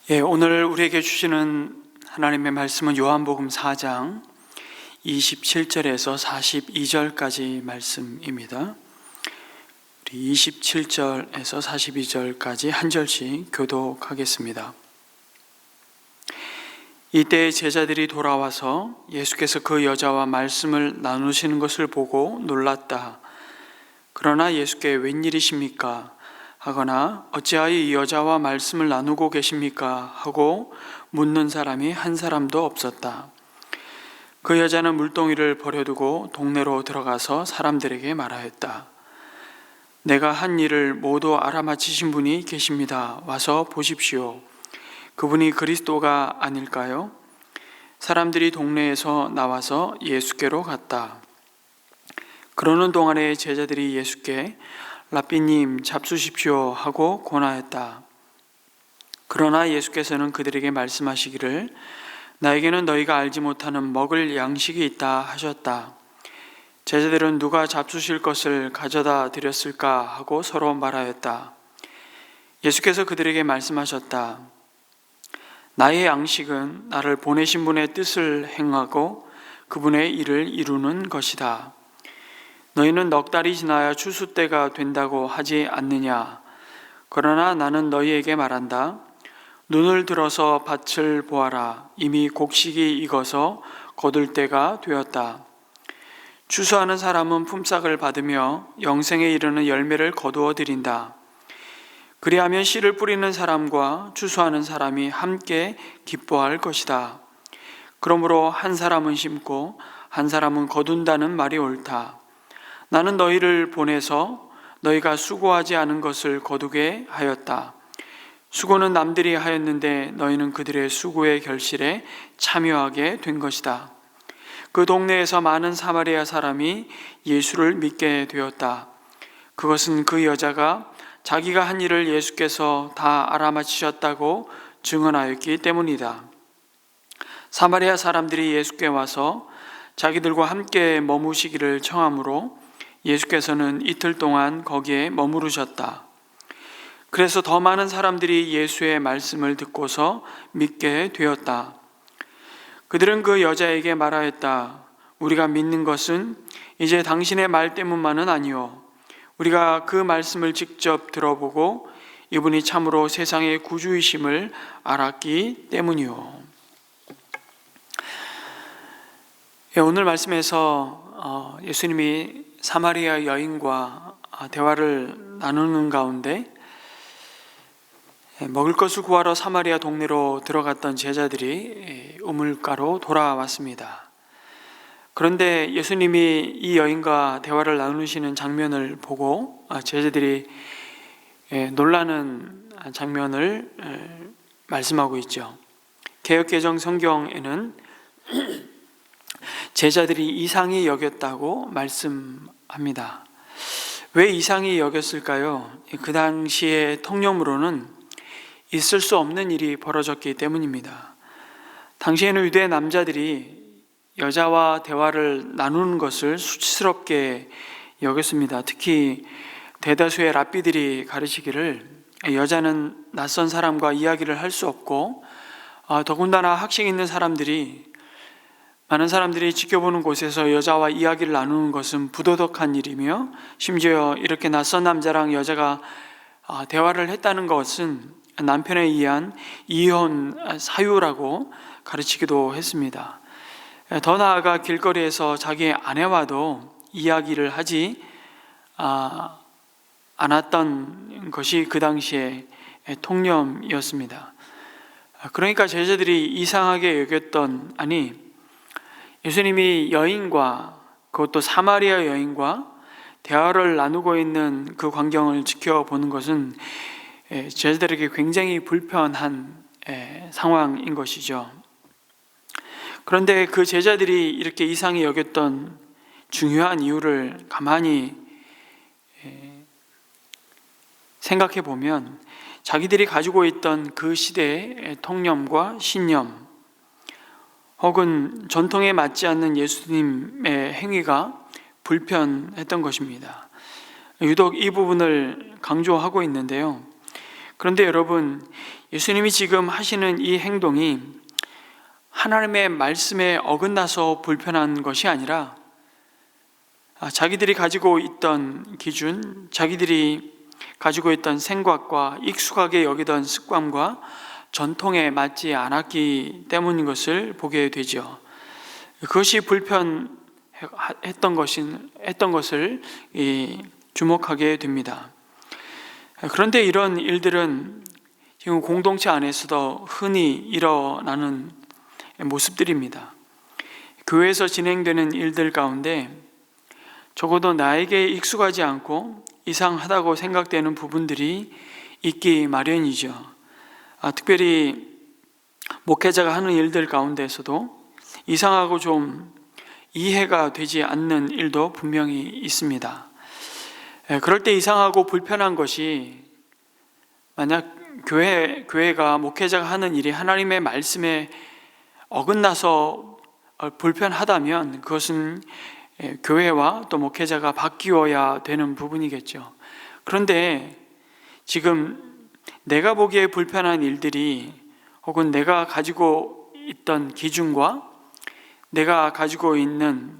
오늘 우리에게 주시는 하나님의 말씀은 요한복음 4장 27절에서 42절까지 말씀입니다. 우리 27절에서 42절까지 한 절씩 교독하겠습니다. 이때 제자들이 돌아와서 예수께서 그 여자와 말씀을 나누시는 것을 보고 놀랐다. 그러나 예수께 웬일이십니까? 하거나 어찌하여 이 여자와 말씀을 나누고 계십니까? 하고 묻는 사람이 한 사람도 없었다. 그 여자는 물동이를 버려두고 동네로 들어가서 사람들에게 말하였다. 내가 한 일을 모두 알아맞히신 분이 계십니다. 와서 보십시오. 그분이 그리스도가 아닐까요? 사람들이 동네에서 나와서 예수께로 갔다. 그러는 동안에 제자들이 예수께 랍비님 잡수십시오 하고 권하였다. 그러나 예수께서는 그들에게 말씀하시기를 나에게는 너희가 알지 못하는 먹을 양식이 있다 하셨다. 제자들은 누가 잡수실 것을 가져다 드렸을까 하고 서로 말하였다. 예수께서 그들에게 말씀하셨다. 나의 양식은 나를 보내신 분의 뜻을 행하고 그분의 일을 이루는 것이다. 너희는 넉 달이 지나야 추수 때가 된다고 하지 않느냐? 그러나 나는 너희에게 말한다. 눈을 들어서 밭을 보아라. 이미 곡식이 익어서 거둘 때가 되었다. 추수하는 사람은 품삯을 받으며 영생에 이르는 열매를 거두어 드린다. 그리하면 씨를 뿌리는 사람과 추수하는 사람이 함께 기뻐할 것이다. 그러므로 한 사람은 심고 한 사람은 거둔다는 말이 옳다. 나는 너희를 보내서 너희가 수고하지 않은 것을 거두게 하였다. 수고는 남들이 하였는데 너희는 그들의 수고의 결실에 참여하게 된 것이다. 그 동네에서 많은 사마리아 사람이 예수를 믿게 되었다. 그것은 그 여자가 자기가 한 일을 예수께서 다 알아맞히셨다고 증언하였기 때문이다. 사마리아 사람들이 예수께 와서 자기들과 함께 머무시기를 청하므로 예수께서는 이틀 동안 거기에 머무르셨다. 그래서 더 많은 사람들이 예수의 말씀을 듣고서 믿게 되었다. 그들은 그 여자에게 말하였다. 우리가 믿는 것은 이제 당신의 말 때문만은 아니오. 우리가 그 말씀을 직접 들어보고 이분이 참으로 세상의 구주이심을 알았기 때문이오. 오늘 말씀에서 예수님이 사마리아 여인과 대화를 나누는 가운데 먹을 것을 구하러 사마리아 동네로 들어갔던 제자들이 우물가로 돌아왔습니다. 그런데 예수님이 이 여인과 대화를 나누시는 장면을 보고 제자들이 놀라는 장면을 말씀하고 있죠. 개역개정 성경에는 제자들이 이상히 여겼다고 말씀합니다. 왜 이상히 여겼을까요? 그 당시의 통념으로는 있을 수 없는 일이 벌어졌기 때문입니다. 당시에는 유대 남자들이 여자와 대화를 나누는 것을 수치스럽게 여겼습니다. 특히 대다수의 랍비들이 가르치기를 여자는 낯선 사람과 이야기를 할 수 없고 더군다나 학식 있는 사람들이 많은 사람들이 지켜보는 곳에서 여자와 이야기를 나누는 것은 부도덕한 일이며 심지어 이렇게 낯선 남자랑 여자가 대화를 했다는 것은 남편에 의한 이혼 사유라고 가르치기도 했습니다. 더 나아가 길거리에서 자기 아내와도 이야기를 하지 않았던 것이 그 당시의 통념이었습니다. 그러니까 제자들이 이상하게 여겼던, 예수님이 여인과, 그것도 사마리아 여인과 대화를 나누고 있는 그 광경을 지켜보는 것은 제자들에게 굉장히 불편한 상황인 것이죠. 그런데 그 제자들이 이렇게 이상히 여겼던 중요한 이유를 가만히 생각해 보면 자기들이 가지고 있던 그 시대의 통념과 신념 혹은 전통에 맞지 않는 예수님의 행위가 불편했던 것입니다. 유독 이 부분을 강조하고 있는데요. 그런데 여러분, 예수님이 지금 하시는 이 행동이 하나님의 말씀에 어긋나서 불편한 것이 아니라 자기들이 가지고 있던 기준, 자기들이 가지고 있던 생각과 익숙하게 여기던 습관과 전통에 맞지 않았기 때문인 것을 보게 되죠. 그것이 불편했던 것을 주목하게 됩니다. 그런데 이런 일들은 지금 공동체 안에서도 흔히 일어나는 모습들입니다. 교회에서 진행되는 일들 가운데 적어도 나에게 익숙하지 않고 이상하다고 생각되는 부분들이 있기 마련이죠. 특별히 목회자가 하는 일들 가운데서도 이상하고 좀 이해가 되지 않는 일도 분명히 있습니다. 그럴 때 이상하고 불편한 것이 만약 교회가 목회자가 하는 일이 하나님의 말씀에 어긋나서 불편하다면 그것은 교회와 또 목회자가 바뀌어야 되는 부분이겠죠. 그런데 지금 내가 보기에 불편한 일들이 혹은 내가 가지고 있던 기준과 내가 가지고 있는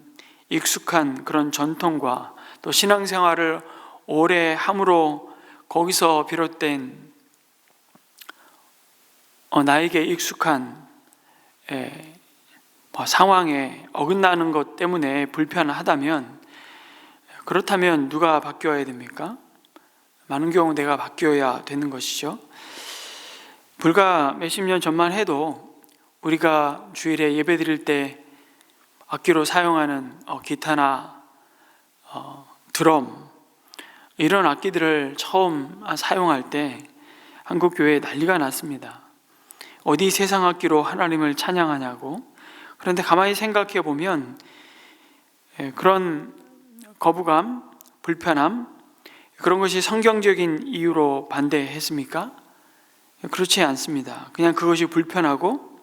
익숙한 그런 전통과 또 신앙생활을 오래 함으로 거기서 비롯된 나에게 익숙한 상황에 어긋나는 것 때문에 불편하다면, 그렇다면 누가 바뀌어야 됩니까? 많은 경우 내가 바뀌어야 되는 것이죠. 불과 몇십 년 전만 해도 우리가 주일에 예배 드릴 때 악기로 사용하는 기타나 드럼, 이런 악기들을 처음 사용할 때 한국 교회에 난리가 났습니다. 어디 세상 악기로 하나님을 찬양하냐고. 그런데 가만히 생각해 보면 그런 거부감, 불편함, 그런 것이 성경적인 이유로 반대했습니까? 그렇지 않습니다. 그냥 그것이 불편하고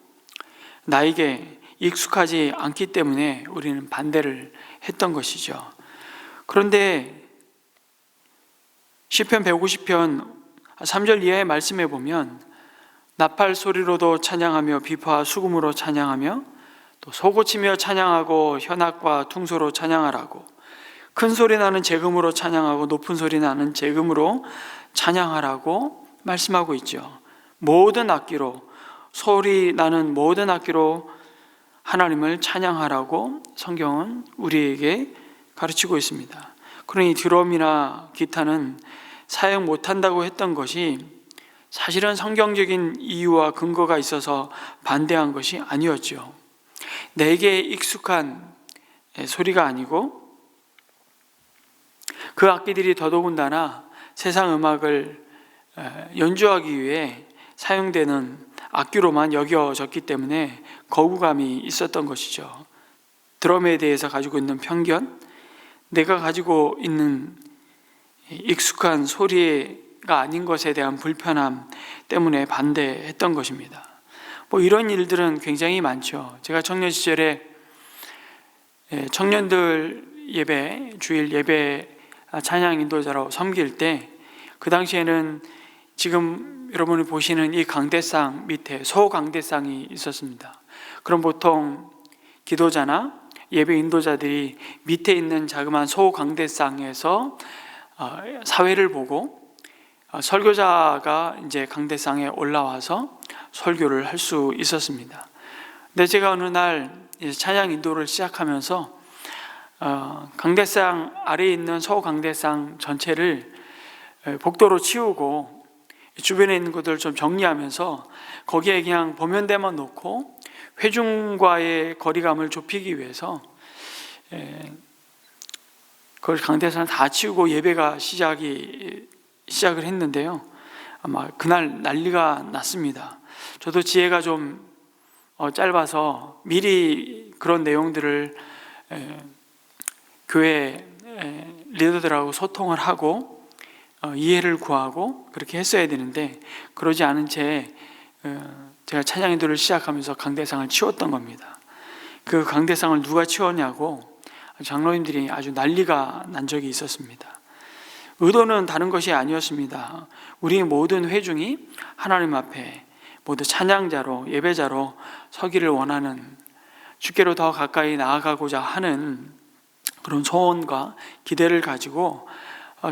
나에게 익숙하지 않기 때문에 우리는 반대를 했던 것이죠. 그런데 시편 150편 3절 이하의 말씀에 보면 나팔 소리로도 찬양하며 비파와 수금으로 찬양하며 또 소고치며 찬양하고 현악과 퉁소로 찬양하라고, 큰 소리 나는 재금으로 찬양하고 높은 소리 나는 재금으로 찬양하라고 말씀하고 있죠. 모든 악기로, 소리 나는 모든 악기로 하나님을 찬양하라고 성경은 우리에게 가르치고 있습니다. 그러니 드럼이나 기타는 사용 못한다고 했던 것이 사실은 성경적인 이유와 근거가 있어서 반대한 것이 아니었죠. 내게 익숙한 소리가 아니고 그 악기들이 더더군다나 세상 음악을 연주하기 위해 사용되는 악기로만 여겨졌기 때문에 거부감이 있었던 것이죠. 드럼에 대해서 가지고 있는 편견, 내가 가지고 있는 익숙한 소리가 아닌 것에 대한 불편함 때문에 반대했던 것입니다. 이런 일들은 굉장히 많죠. 제가 청년 시절에 청년들 예배, 주일 예배 찬양 인도자로 섬길 때 그 당시에는 지금 여러분이 보시는 이 강대상 밑에 소강대상이 있었습니다. 그럼 보통 기도자나 예배 인도자들이 밑에 있는 자그마한 소강대상에서 사회를 보고 설교자가 이제 강대상에 올라와서 설교를 할 수 있었습니다. 근데 제가 어느 날 찬양 인도를 시작하면서 강대상 아래에 있는 소강대상 전체를 복도로 치우고 주변에 있는 것들을 좀 정리하면서 거기에 그냥 보면대만 놓고 회중과의 거리감을 좁히기 위해서 그걸 강대상을 다 치우고 예배가 시작을 했는데요. 아마 그날 난리가 났습니다. 저도 지혜가 좀 짧아서 미리 그런 내용들을 교회 리더들하고 소통을 하고 이해를 구하고 그렇게 했어야 되는데 그러지 않은 채 제가 찬양 인도를 시작하면서 강대상을 치웠던 겁니다. 그 강대상을 누가 치웠냐고 장로님들이 아주 난리가 난 적이 있었습니다. 의도는 다른 것이 아니었습니다. 우리 모든 회중이 하나님 앞에 모두 찬양자로, 예배자로 서기를 원하는, 주께로 더 가까이 나아가고자 하는 그런 소원과 기대를 가지고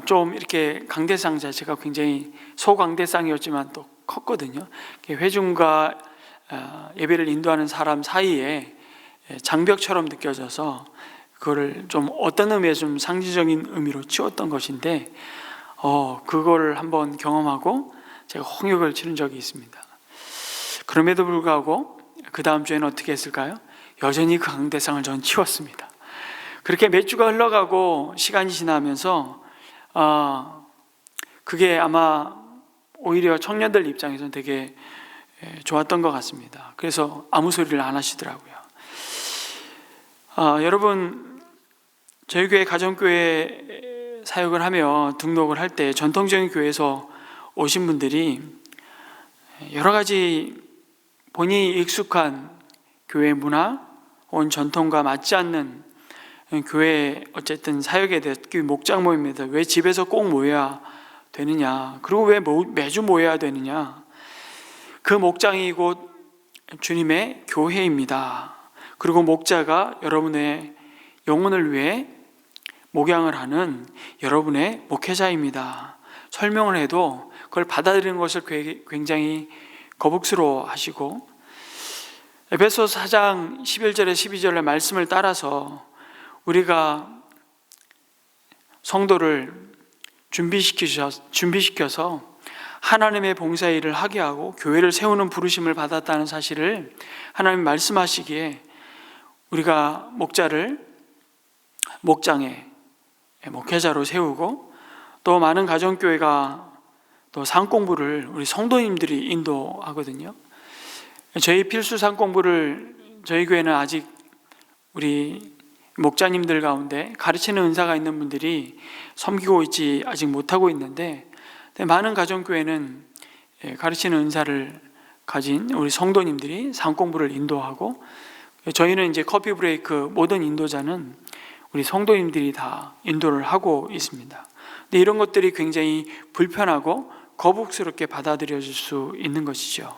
좀 이렇게 강대상 자체가 굉장히 소강대상이었지만 또 컸거든요. 회중과 예배를 인도하는 사람 사이에 장벽처럼 느껴져서 그거를 좀 어떤 의미에 좀 상징적인 의미로 치웠던 것인데 그거를 한번 경험하고 제가 홍역을 치른 적이 있습니다. 그럼에도 불구하고 그 다음 주에는 어떻게 했을까요? 여전히 그 강대상을 전 치웠습니다. 그렇게 몇 주가 흘러가고 시간이 지나면서 그게 아마 오히려 청년들 입장에서는 되게 좋았던 것 같습니다. 그래서 아무 소리를 안 하시더라고요. 여러분, 저희 교회 가정교회 사역을 하며 등록을 할 때 전통적인 교회에서 오신 분들이 여러 가지 본인이 익숙한 교회 문화 혹은 전통과 맞지 않는 교회 어쨌든 사역에 대해, 특히 목장 모임에서 왜 집에서 꼭 모여야 되느냐, 그리고 왜 매주 모여야 되느냐, 그 목장이 곧 주님의 교회입니다. 그리고 목자가 여러분의 영혼을 위해 목양을 하는 여러분의 목회자입니다. 설명을 해도 그걸 받아들이는 것을 굉장히 거북스러워 하시고, 에베소서 4장 11절에 12절의 말씀을 따라서 우리가 성도를 준비시켜서 하나님의 봉사일을 하게 하고 교회를 세우는 부르심을 받았다는 사실을 하나님 말씀하시기에 우리가 목자를 목장에 목회자로 세우고, 또 많은 가정교회가 또 상공부를 우리 성도님들이 인도하거든요. 저희 필수 상공부를 저희 교회는 아직 우리 목자님들 가운데 가르치는 은사가 있는 분들이 섬기고 있지 아직 못하고 있는데, 많은 가정교회는 가르치는 은사를 가진 우리 성도님들이 상공부를 인도하고, 저희는 이제 커피 브레이크 모든 인도자는 우리 성도님들이 다 인도를 하고 있습니다. 근데 이런 것들이 굉장히 불편하고 거북스럽게 받아들여질 수 있는 것이죠.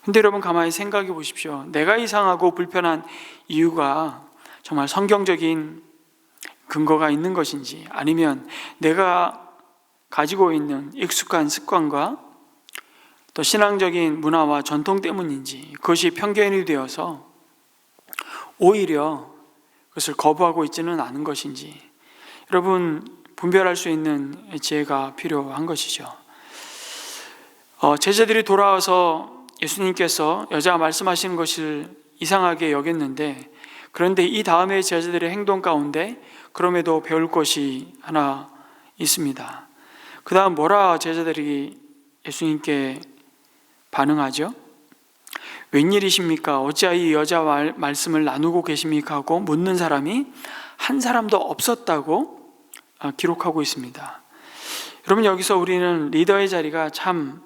근데 여러분 가만히 생각해 보십시오. 내가 이상하고 불편한 이유가 정말 성경적인 근거가 있는 것인지, 아니면 내가 가지고 있는 익숙한 습관과 또 신앙적인 문화와 전통 때문인지, 그것이 편견이 되어서 오히려 그것을 거부하고 있지는 않은 것인지, 여러분 분별할 수 있는 지혜가 필요한 것이죠. 제자들이 돌아와서 예수님께서 여자가 말씀하시는 것을 이상하게 여겼는데, 그런데 이 다음에 제자들의 행동 가운데 그럼에도 배울 것이 하나 있습니다. 그 다음 뭐라 제자들이 예수님께 반응하죠? 웬일이십니까? 어찌하여 이 여자와 말씀을 나누고 계십니까? 하고 묻는 사람이 한 사람도 없었다고 기록하고 있습니다. 여러분, 여기서 우리는 리더의 자리가 참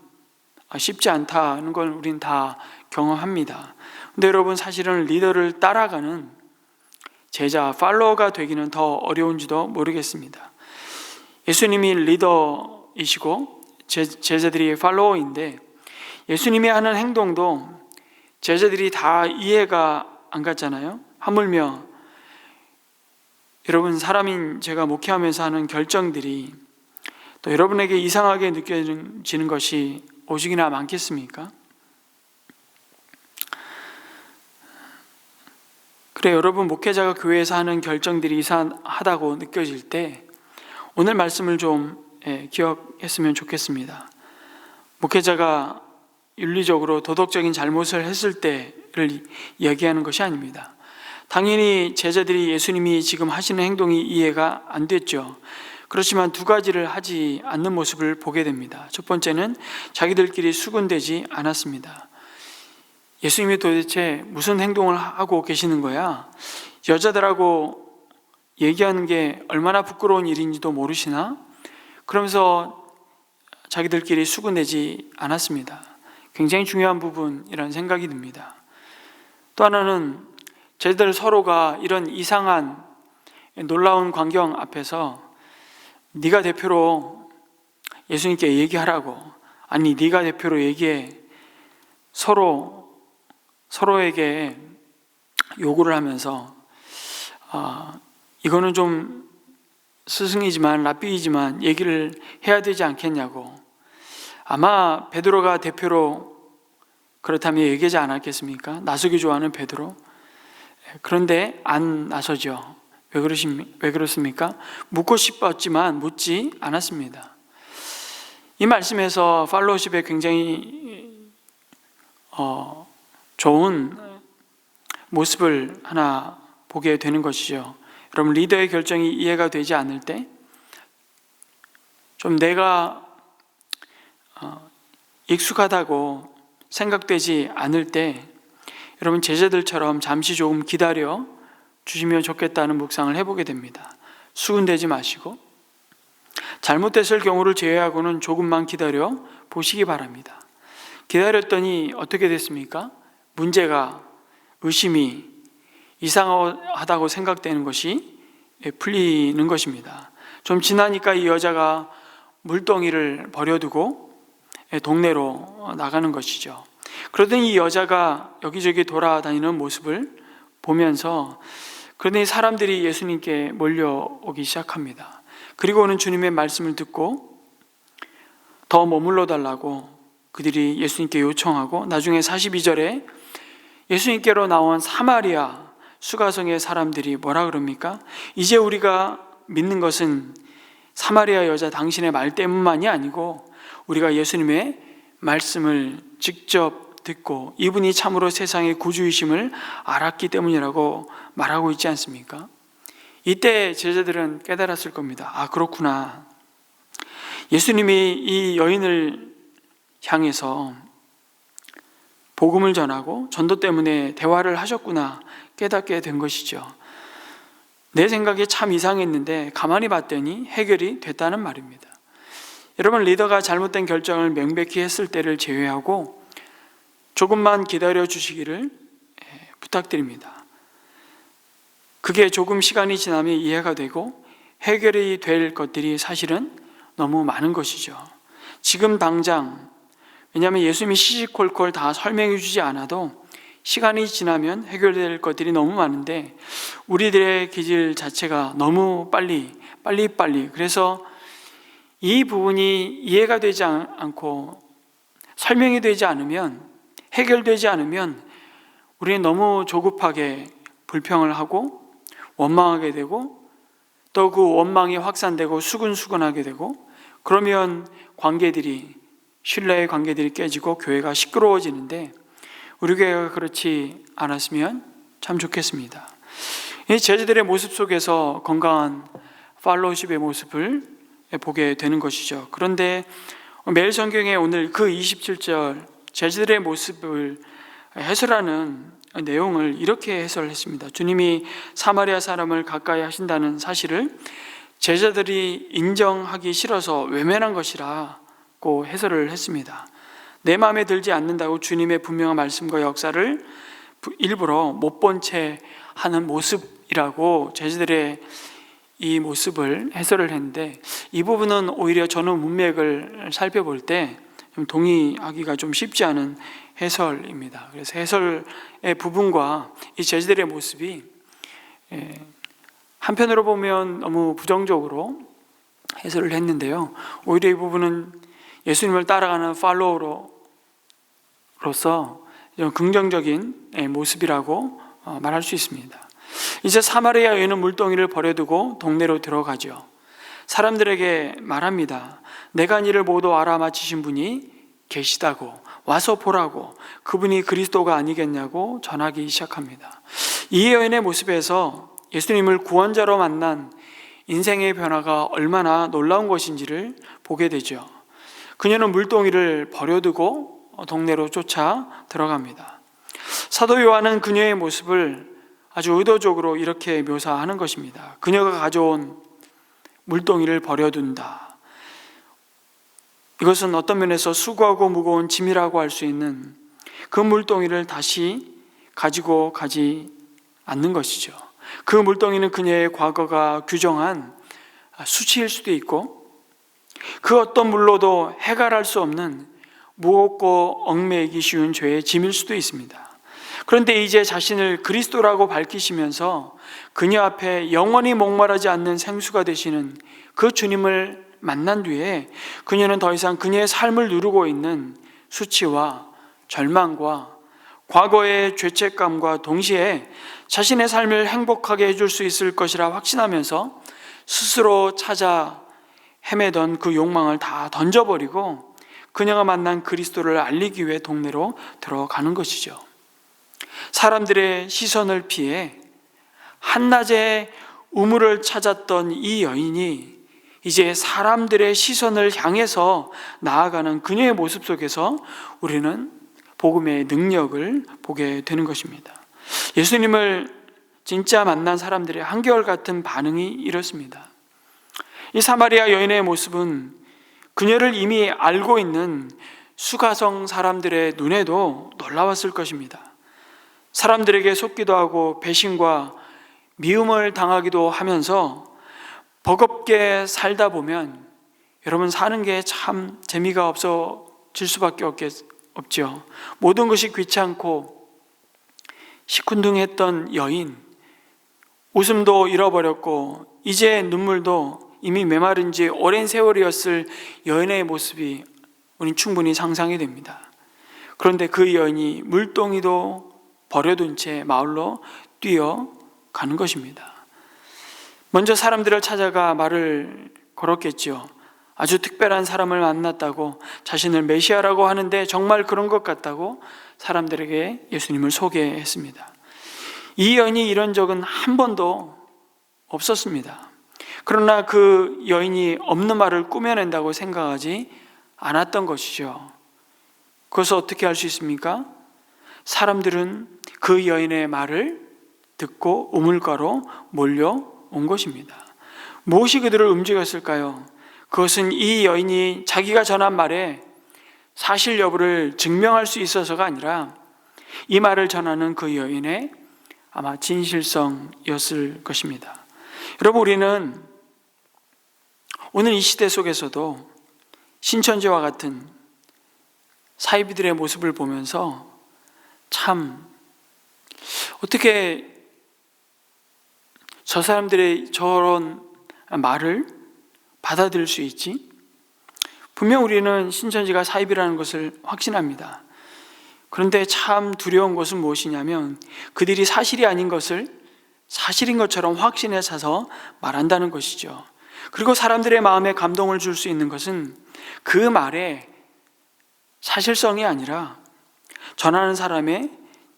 쉽지 않다는 걸 우리는 다 경험합니다. 근데 여러분, 사실은 리더를 따라가는 제자, 팔로워가 되기는 더 어려운지도 모르겠습니다. 예수님이 리더이시고 제자들이 팔로워인데, 예수님이 하는 행동도 제자들이 다 이해가 안 갔잖아요. 하물며 여러분, 사람인 제가 목회하면서 하는 결정들이 또 여러분에게 이상하게 느껴지는 것이 오직이나 많겠습니까? 그래, 여러분 목회자가 교회에서 하는 결정들이 이상하다고 느껴질 때 오늘 말씀을 좀 기억했으면 좋겠습니다. 목회자가 윤리적으로 도덕적인 잘못을 했을 때를 이야기하는 것이 아닙니다. 당연히 제자들이 예수님이 지금 하시는 행동이 이해가 안 됐죠. 그렇지만 두 가지를 하지 않는 모습을 보게 됩니다. 첫 번째는 자기들끼리 수군되지 않았습니다. 예수님이 도대체 무슨 행동을 하고 계시는 거야? 여자들하고 얘기하는 게 얼마나 부끄러운 일인지도 모르시나? 그러면서 자기들끼리 수군되지 않았습니다. 굉장히 중요한 부분이라는 생각이 듭니다. 또 하나는 제자들 서로가 이런 이상한 놀라운 광경 앞에서 네가 대표로 예수님께 얘기하라고, 아니 네가 대표로 얘기해, 서로에게 요구를 하면서 이거는 좀 스승이지만 랍비이지만 얘기를 해야 되지 않겠냐고. 아마 베드로가 대표로 그렇다면 얘기하지 않았겠습니까? 나서기 좋아하는 베드로. 그런데 안 나서죠. 왜 그렇습니까? 묻고 싶었지만 묻지 않았습니다. 이 말씀에서 팔로우십에 굉장히 좋은 모습을 하나 보게 되는 것이죠. 여러분, 리더의 결정이 이해가 되지 않을 때, 좀 내가 익숙하다고 생각되지 않을 때, 여러분 제자들처럼 잠시 조금 기다려 주시면 좋겠다는 묵상을 해보게 됩니다. 수군대지 마시고 잘못됐을 경우를 제외하고는 조금만 기다려 보시기 바랍니다. 기다렸더니 어떻게 됐습니까? 문제가, 의심이 이상하다고 생각되는 것이 풀리는 것입니다. 좀 지나니까 이 여자가 물동이를 버려두고 동네로 나가는 것이죠. 그러더니 이 여자가 여기저기 돌아다니는 모습을 보면서, 그러더니 사람들이 예수님께 몰려오기 시작합니다. 그리고는 주님의 말씀을 듣고 더 머물러 달라고 그들이 예수님께 요청하고, 나중에 42절에 예수님께로 나온 사마리아 수가성의 사람들이 뭐라 그럽니까? 이제 우리가 믿는 것은 사마리아 여자 당신의 말 때문만이 아니고 우리가 예수님의 말씀을 직접 듣고 이분이 참으로 세상의 구주이심을 알았기 때문이라고 말하고 있지 않습니까? 이때 제자들은 깨달았을 겁니다. 아, 그렇구나. 예수님이 이 여인을 향해서 복음을 전하고 전도 때문에 대화를 하셨구나 깨닫게 된 것이죠. 내 생각이 참 이상했는데 가만히 봤더니 해결이 됐다는 말입니다. 여러분, 리더가 잘못된 결정을 명백히 했을 때를 제외하고 조금만 기다려 주시기를 부탁드립니다. 그게 조금 시간이 지나면 이해가 되고 해결이 될 것들이 사실은 너무 많은 것이죠. 지금 당장, 왜냐하면 예수님이 시시콜콜 다 설명해 주지 않아도 시간이 지나면 해결될 것들이 너무 많은데 우리들의 기질 자체가 너무 빨리, 그래서 이 부분이 이해가 되지 않고 설명이 되지 않으면, 해결되지 않으면 우리는 너무 조급하게 불평을 하고 원망하게 되고, 또 그 원망이 확산되고 수근수근하게 되고, 그러면 신뢰의 관계들이 깨지고 교회가 시끄러워지는데, 우리 교회가 그렇지 않았으면 참 좋겠습니다. 이 제자들의 모습 속에서 건강한 팔로우십의 모습을 보게 되는 것이죠. 그런데 매일 성경에 오늘 그 27절 제자들의 모습을 해설하는 내용을 이렇게 해설했습니다. 주님이 사마리아 사람을 가까이 하신다는 사실을 제자들이 인정하기 싫어서 외면한 것이라고 해설을 했습니다. 내 마음에 들지 않는다고 주님의 분명한 말씀과 역사를 일부러 못 본 채 하는 모습이라고 제자들의 이 모습을 해설을 했는데, 이 부분은 오히려 저는 문맥을 살펴볼 때 좀 동의하기가 좀 쉽지 않은 해설입니다. 그래서 해설의 부분과 이 제자들의 모습이 한편으로 보면 너무 부정적으로 해설을 했는데요, 오히려 이 부분은 예수님을 따라가는 팔로워로서 긍정적인 모습이라고 말할 수 있습니다. 이제 사마리아 여인은 물동이를 버려두고 동네로 들어가죠. 사람들에게 말합니다. 내가 이를 모두 알아맞히신 분이 계시다고, 와서 보라고, 그분이 그리스도가 아니겠냐고 전하기 시작합니다. 이 여인의 모습에서 예수님을 구원자로 만난 인생의 변화가 얼마나 놀라운 것인지를 보게 되죠. 그녀는 물동이를 버려두고 동네로 쫓아 들어갑니다. 사도 요한은 그녀의 모습을 아주 의도적으로 이렇게 묘사하는 것입니다. 그녀가 가져온 물동이를 버려둔다. 이것은 어떤 면에서 수고하고 무거운 짐이라고 할 수 있는 그 물동이를 다시 가지고 가지 않는 것이죠. 그 물동이는 그녀의 과거가 규정한 수치일 수도 있고 그 어떤 물로도 해결할 수 없는 무겁고 얽매이기 쉬운 죄의 짐일 수도 있습니다. 그런데 이제 자신을 그리스도라고 밝히시면서 그녀 앞에 영원히 목마르지 않는 생수가 되시는 그 주님을 만난 뒤에 그녀는 더 이상 그녀의 삶을 누르고 있는 수치와 절망과 과거의 죄책감과 동시에 자신의 삶을 행복하게 해줄 수 있을 것이라 확신하면서 스스로 찾아 헤매던 그 욕망을 다 던져버리고 그녀가 만난 그리스도를 알리기 위해 동네로 들어가는 것이죠. 사람들의 시선을 피해 한낮에 우물을 찾았던 이 여인이 이제 사람들의 시선을 향해서 나아가는 그녀의 모습 속에서 우리는 복음의 능력을 보게 되는 것입니다. 예수님을 진짜 만난 사람들의 한결같은 반응이 이렇습니다. 이 사마리아 여인의 모습은 그녀를 이미 알고 있는 수가성 사람들의 눈에도 놀라웠을 것입니다. 사람들에게 속기도 하고 배신과 미움을 당하기도 하면서 버겁게 살다 보면 여러분 사는 게 참 재미가 없어질 수밖에 없죠. 모든 것이 귀찮고 시큰둥했던 여인, 웃음도 잃어버렸고 이제 눈물도 이미 메마른 지 오랜 세월이었을 여인의 모습이 우린 충분히 상상이 됩니다. 그런데 그 여인이 물동이도 버려둔 채 마을로 뛰어가는 것입니다. 먼저 사람들을 찾아가 말을 걸었겠죠. 아주 특별한 사람을 만났다고, 자신을 메시아라고 하는데 정말 그런 것 같다고 사람들에게 예수님을 소개했습니다. 이 여인이 이런 적은 한 번도 없었습니다. 그러나 그 여인이 없는 말을 꾸며낸다고 생각하지 않았던 것이죠. 그것을 어떻게 알 수 있습니까? 사람들은 그 여인의 말을 듣고 우물가로 몰려온 것입니다. 무엇이 그들을 움직였을까요? 그것은 이 여인이 자기가 전한 말에 사실 여부를 증명할 수 있어서가 아니라 이 말을 전하는 그 여인의 아마 진실성이었을 것입니다. 여러분, 우리는 오늘 이 시대 속에서도 신천지와 같은 사이비들의 모습을 보면서 참 어떻게 저 사람들의 저런 말을 받아들일 수 있지? 분명 우리는 신천지가 사이비라는 것을 확신합니다. 그런데 참 두려운 것은 무엇이냐면 그들이 사실이 아닌 것을 사실인 것처럼 확신에 차서 말한다는 것이죠. 그리고 사람들의 마음에 감동을 줄 수 있는 것은 그 말에 사실성이 아니라 전하는 사람의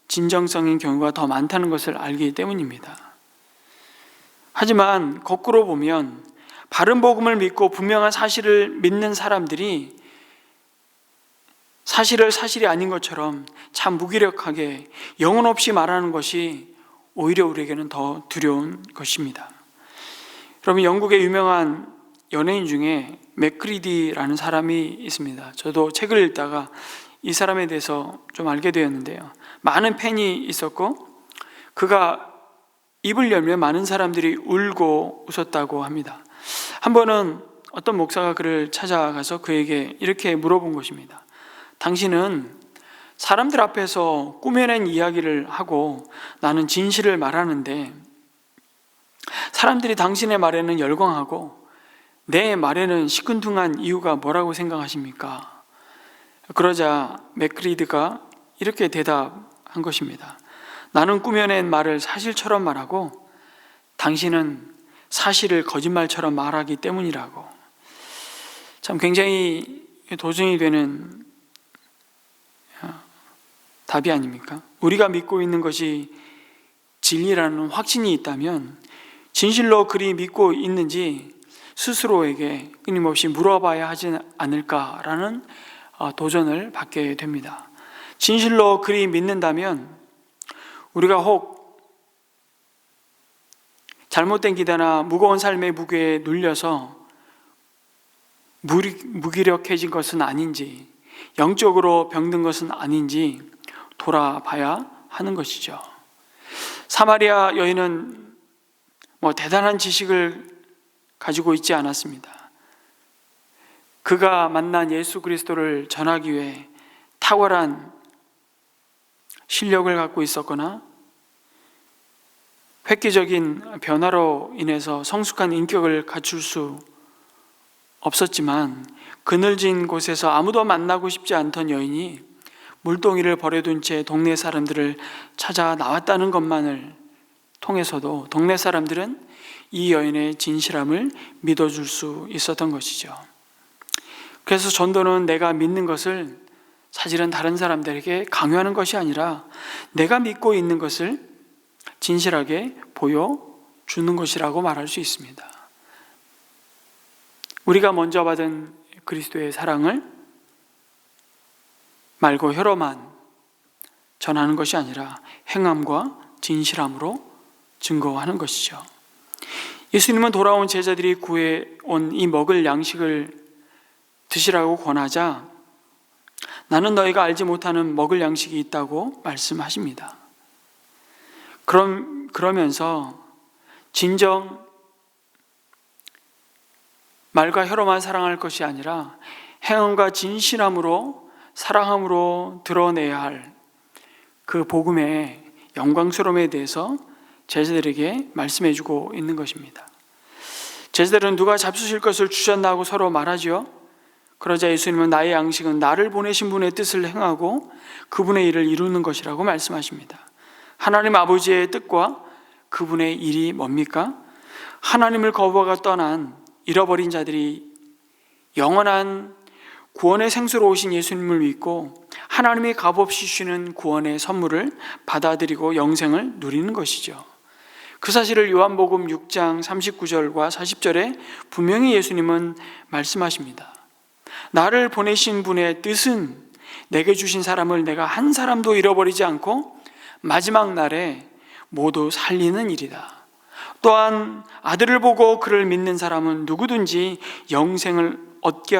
진정성인 경우가 더 많다는 것을 알기 때문입니다. 하지만 거꾸로 보면 바른 복음을 믿고 분명한 사실을 믿는 사람들이 사실을 사실이 아닌 것처럼 참 무기력하게 영혼 없이 말하는 것이 오히려 우리에게는 더 두려운 것입니다. 여러분, 영국의 유명한 연예인 중에 맥크리디라는 사람이 있습니다. 저도 책을 읽다가 이 사람에 대해서 좀 알게 되었는데요. 많은 팬이 있었고 그가 입을 열면 많은 사람들이 울고 웃었다고 합니다. 한 번은 어떤 목사가 그를 찾아가서 그에게 이렇게 물어본 것입니다. 당신은 사람들 앞에서 꾸며낸 이야기를 하고 나는 진실을 말하는데 사람들이 당신의 말에는 열광하고 내 말에는 시큰둥한 이유가 뭐라고 생각하십니까? 그러자 맥크리드가 이렇게 대답한 것입니다. 나는 꾸며낸 말을 사실처럼 말하고 당신은 사실을 거짓말처럼 말하기 때문이라고. 참 굉장히 도전이 되는 답이 아닙니까? 우리가 믿고 있는 것이 진리라는 확신이 있다면 진실로 그리 믿고 있는지 스스로에게 끊임없이 물어봐야 하지 않을까라는 도전을 받게 됩니다. 진실로 그리 믿는다면 우리가 혹 잘못된 기대나 무거운 삶의 무게에 눌려서 무기력해진 것은 아닌지, 영적으로 병든 것은 아닌지 돌아봐야 하는 것이죠. 사마리아 여인은 대단한 지식을 가지고 있지 않았습니다. 그가 만난 예수 그리스도를 전하기 위해 탁월한 실력을 갖고 있었거나 획기적인 변화로 인해서 성숙한 인격을 갖출 수 없었지만, 그늘진 곳에서 아무도 만나고 싶지 않던 여인이 물동이를 버려둔 채 동네 사람들을 찾아 나왔다는 것만을 통해서도 동네 사람들은 이 여인의 진실함을 믿어줄 수 있었던 것이죠. 그래서 전도는 내가 믿는 것을 사실은 다른 사람들에게 강요하는 것이 아니라 내가 믿고 있는 것을 진실하게 보여주는 것이라고 말할 수 있습니다. 우리가 먼저 받은 그리스도의 사랑을 말고 혀로만 전하는 것이 아니라 행함과 진실함으로 증거하는 것이죠. 예수님은 돌아온 제자들이 구해온 이 먹을 양식을 드시라고 권하자 나는 너희가 알지 못하는 먹을 양식이 있다고 말씀하십니다. 그러면서 진정 말과 혀로만 사랑할 것이 아니라 행함과 진실함으로 사랑함으로 드러내야 할 그 복음의 영광스러움에 대해서 제자들에게 말씀해주고 있는 것입니다. 제자들은 누가 잡수실 것을 주셨나 하고 서로 말하지요. 그러자 예수님은 나의 양식은 나를 보내신 분의 뜻을 행하고 그분의 일을 이루는 것이라고 말씀하십니다. 하나님 아버지의 뜻과 그분의 일이 뭡니까? 하나님을 거부하고 떠난 잃어버린 자들이 영원한 구원의 생수로 오신 예수님을 믿고 하나님이 값없이 주시는 구원의 선물을 받아들이고 영생을 누리는 것이죠. 그 사실을 요한복음 6장 39절과 40절에 분명히 예수님은 말씀하십니다. 나를 보내신 분의 뜻은 내게 주신 사람을 내가 한 사람도 잃어버리지 않고 마지막 날에 모두 살리는 일이다. 또한 아들을 보고 그를 믿는 사람은 누구든지 영생을 얻게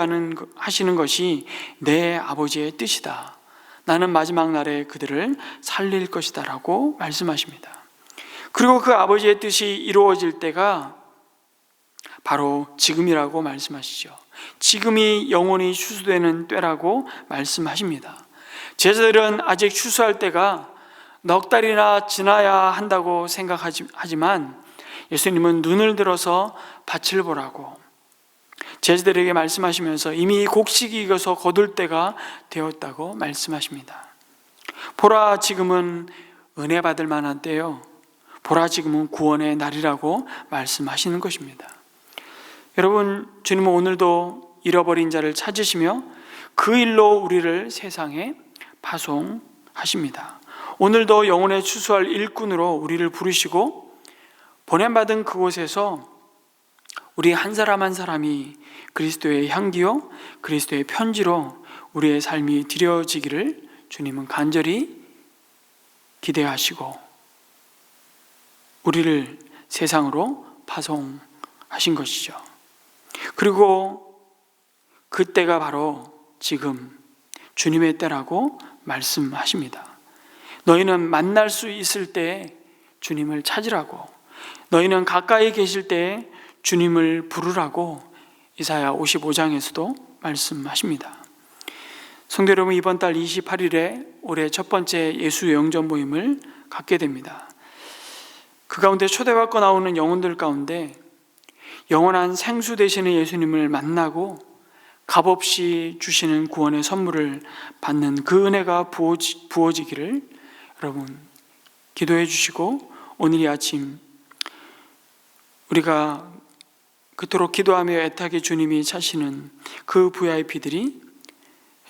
하시는 것이 내 아버지의 뜻이다. 나는 마지막 날에 그들을 살릴 것이다 라고 말씀하십니다. 그리고 그 아버지의 뜻이 이루어질 때가 바로 지금이라고 말씀하시죠. 지금이 영원히 추수되는 때라고 말씀하십니다. 제자들은 아직 추수할 때가 넉 달이나 지나야 한다고 생각하지만 예수님은 눈을 들어서 밭을 보라고 제자들에게 말씀하시면서 이미 곡식이 익어서 거둘 때가 되었다고 말씀하십니다. 보라, 지금은 은혜 받을 만한 때요, 보라, 지금은 구원의 날이라고 말씀하시는 것입니다. 여러분, 주님은 오늘도 잃어버린 자를 찾으시며 그 일로 우리를 세상에 파송하십니다. 오늘도 영혼에 추수할 일꾼으로 우리를 부르시고 보냄받은 그곳에서 우리 한 사람 한 사람이 그리스도의 향기요, 그리스도의 편지로 우리의 삶이 드려지기를 주님은 간절히 기대하시고 우리를 세상으로 파송하신 것이죠. 그리고 그때가 바로 지금 주님의 때라고 말씀하십니다. 너희는 만날 수 있을 때 주님을 찾으라고, 너희는 가까이 계실 때 주님을 부르라고 이사야 55장에서도 말씀하십니다. 성도 여러분, 이번 달 28일에 올해 첫 번째 예수 영전 모임을 갖게 됩니다. 그 가운데 초대받고 나오는 영혼들 가운데 영원한 생수 되시는 예수님을 만나고 값없이 주시는 구원의 선물을 받는 그 은혜가 부어지기를 여러분 기도해 주시고, 오늘 이 아침 우리가 그토록 기도하며 애타게 주님이 찾으시는 그 VIP들이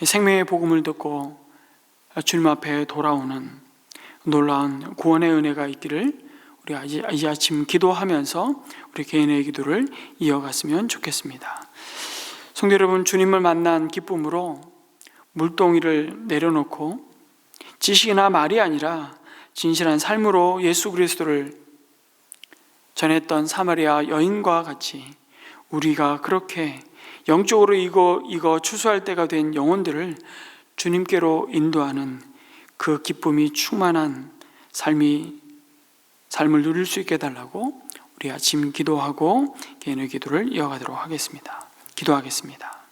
생명의 복음을 듣고 주님 앞에 돌아오는 놀라운 구원의 은혜가 있기를 우리 이 아침 기도하면서 우리 개인의 기도를 이어갔으면 좋겠습니다. 성도 여러분, 주님을 만난 기쁨으로 물동이를 내려놓고 지식이나 말이 아니라 진실한 삶으로 예수 그리스도를 전했던 사마리아 여인과 같이 우리가 그렇게 영적으로 이거 추수할 때가 된 영혼들을 주님께로 인도하는 그 기쁨이 충만한 삶을 누릴 수 있게 해달라고 우리 우리 아침 기도하고 개인의 기도를 이어가도록 하겠습니다. 기도하겠습니다.